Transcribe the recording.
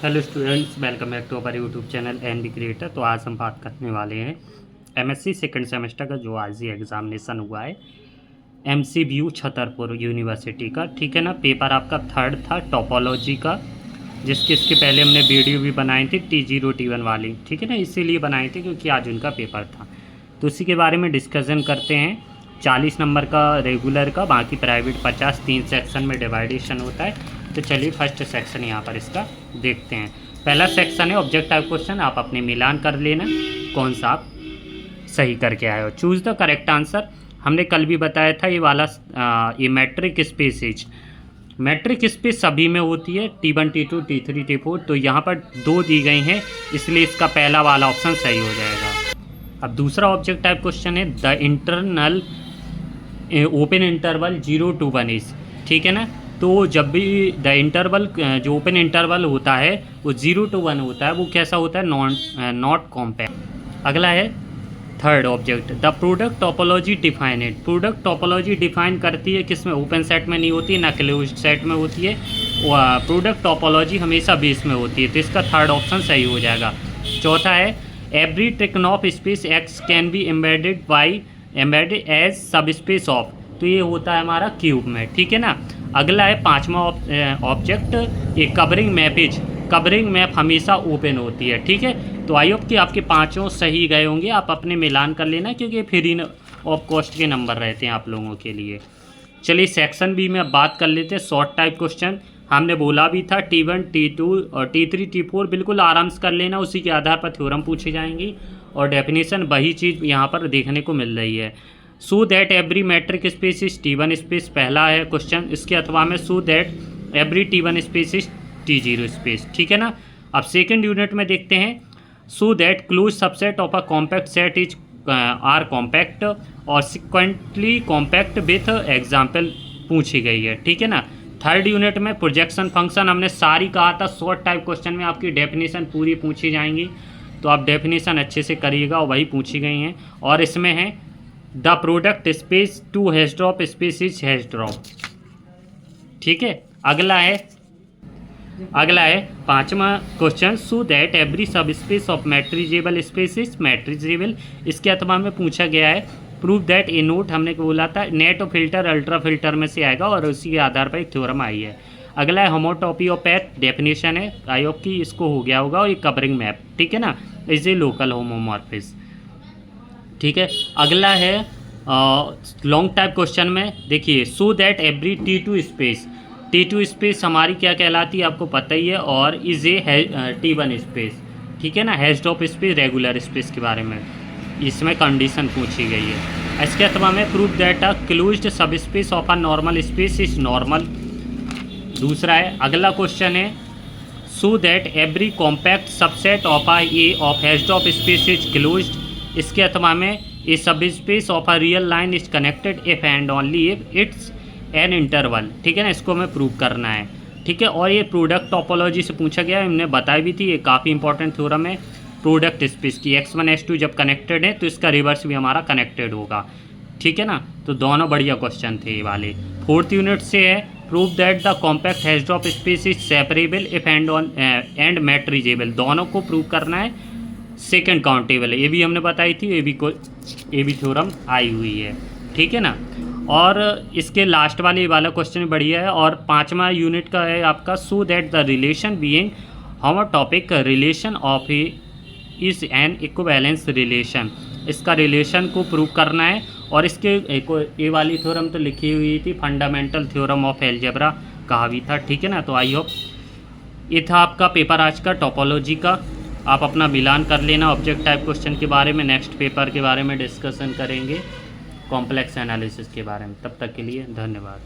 Hello students, welcome back to our YouTube channel N B creator. तो आज हम बात करने वाले हैं एमएससी सेकंड सेमेस्टर का जो आज ही एग्ज़ामिनेशन हुआ है एमसीबीयू छतरपुर यूनिवर्सिटी का। ठीक है ना। पेपर आपका थर्ड था टोपोलॉजी का, इसके पहले हमने वीडियो भी बनाई थी T0T1 वाली। ठीक है ना, इसीलिए बनाई थी क्योंकि आज उनका पेपर था। तो उसी के बारे में डिस्कशन करते हैं। 40 नंबर का रेगुलर का, बाकी प्राइवेट 50, 3 सेक्शन में डिवाइडेशन होता है। तो चलिए फर्स्ट सेक्शन यहाँ पर इसका देखते हैं। पहला सेक्शन है ऑब्जेक्ट टाइप क्वेश्चन। आप अपने मिलान कर लेना कौन सा आप सही करके आए हो। Choose the correct answer. हमने कल भी बताया था ये वाला ये मैट्रिक स्पेसेज, मैट्रिक स्पेस सभी में होती है T1 T2 T3 T4। तो यहाँ पर 2 दी गई हैं, इसलिए इसका पहला वाला ऑप्शन सही हो जाएगा। अब दूसरा ऑब्जेक्ट टाइप क्वेश्चन है the internal open interval 0 to 1 is. ठीक है ना। तो जब भी द इंटरवल जो ओपन इंटरवल होता है वो 0 to 1 होता है, वो कैसा होता है? Not compact. अगला है third object the product topology defined. Product topology define करती है किस में? ओपन सेट में नहीं होती, ना क्लोज्ड सेट में होती है। प्रोडक्ट टोपोलॉजी हमेशा बेस में होती है, तो इसका थर्ड ऑप्शन सही हो जाएगा। चौथा है every Tychonoff space X can be embedded as subspace of. तो ये होता है हमारा क्यूब में। ठीक है ना। अगला है पांचवा ऑब्जेक्ट ये कवरिंग मैपेज। कवरिंग मैप हमेशा ओपन होती है। ठीक है। तो आई होप कि आपके पांचों सही गए होंगे। आप अपने मिलान कर लेना क्योंकि फ्री ऑफ कॉस्ट के नंबर रहते हैं आप लोगों के लिए। चलिए सेक्शन बी में अब बात कर लेते हैं शॉर्ट टाइप क्वेश्चन। हमने बोला भी था T1 T2 और T3 T4 बिल्कुल आराम से कर लेना, उसी के आधार पर थ्योरम पूछी जाएंगी और डेफिनेशन वही चीज़ यहाँ पर देखने को मिल रही है। So that every metric space is T1 space, पहला है क्वेश्चन। इसके अथवा में so that every T1 space is T0 space. ठीक है ना। अब सेकेंड यूनिट में देखते हैं so that close subset of a compact set is are compact और सिक्वेंटली कॉम्पैक्ट विथ एग्जाम्पल पूछी गई है। ठीक है ना। थर्ड यूनिट में प्रोजेक्शन फंक्शन हमने सारी कहा था शॉर्ट टाइप क्वेश्चन में आपकी डेफिनेशन पूरी पूछी जाएंगी, तो आप डेफिनेशन अच्छे से करिएगा और वही पूछी गई हैं। और इसमें है the product space two Hausdorff space is Hausdorff. ठीक है। अगला है पांचवा question so that every subspace of metrizable space is metrizable. इसके अथवा में पूछा गया है प्रूव दैट ए नोट, हमने बोला था नेट फिल्टर अल्ट्रा फिल्टर में से आएगा और उसी के आधार पर एक थ्योरम आई है। अगला है होमोटॉपी ऑफ पैथ, डेफिनेशन है आई होप कि इसको हो गया होगा। और ये कवरिंग मैप। ठीक है ना। Is a local homomorphism. ठीक है। अगला है लॉन्ग टाइप क्वेश्चन में देखिए सो दैट एवरी T2 स्पेस हमारी क्या कहलाती है आपको पता ही है, और इज ए T1 स्पेस। ठीक है ना। Hash drop space regular space के बारे में इसमें कंडीशन पूछी गई है। इसके अथवा में प्रूव दैट अ क्लोज्ड सब space of a normal space is normal. दूसरा है अगला क्वेश्चन है so that every compact subset of a A of hash drop space is closed. इसके अथवा में ए सब space of a real line is connected if and only if it's an interval. ठीक है ना। इसको हमें प्रूव करना है। ठीक है। और ये प्रोडक्ट टोपोलॉजी से पूछा गया है, हमने बताई भी थी, ये काफ़ी इंपॉर्टेंट थ्योरम है प्रोडक्ट स्पेस की। x1 x2 जब कनेक्टेड है तो इसका रिवर्स भी हमारा कनेक्टेड होगा। ठीक है ना। तो दोनों बढ़िया क्वेश्चन थे ये वाले। फोर्थ यूनिट से है prove that the compact Hausdorff space is separable if and metrizable. दोनों को प्रूव करना है। सेकेंड काउंटेबल है, ये भी हमने बताई थी, ये भी थ्योरम आई हुई है। ठीक है ना। और इसके लास्ट वाला क्वेश्चन बढ़िया है। और पांचवा यूनिट का है आपका so that the relation being homeomorphic relation of is an equivalence relation. इसका रिलेशन को प्रूव करना है। और इसके ये वाली थ्योरम तो लिखी हुई थी फंडामेंटल थ्योरम ऑफ एलजेब्रा कहा भी था। ठीक है ना। तो आई होप ये था आपका पेपर आज का टोपोलॉजी का। आप अपना मिलान कर लेना ऑब्जेक्ट टाइप क्वेश्चन के बारे में। नेक्स्ट पेपर के बारे में डिस्कशन करेंगे कॉम्प्लेक्स एनालिसिस के बारे में। तब तक के लिए धन्यवाद।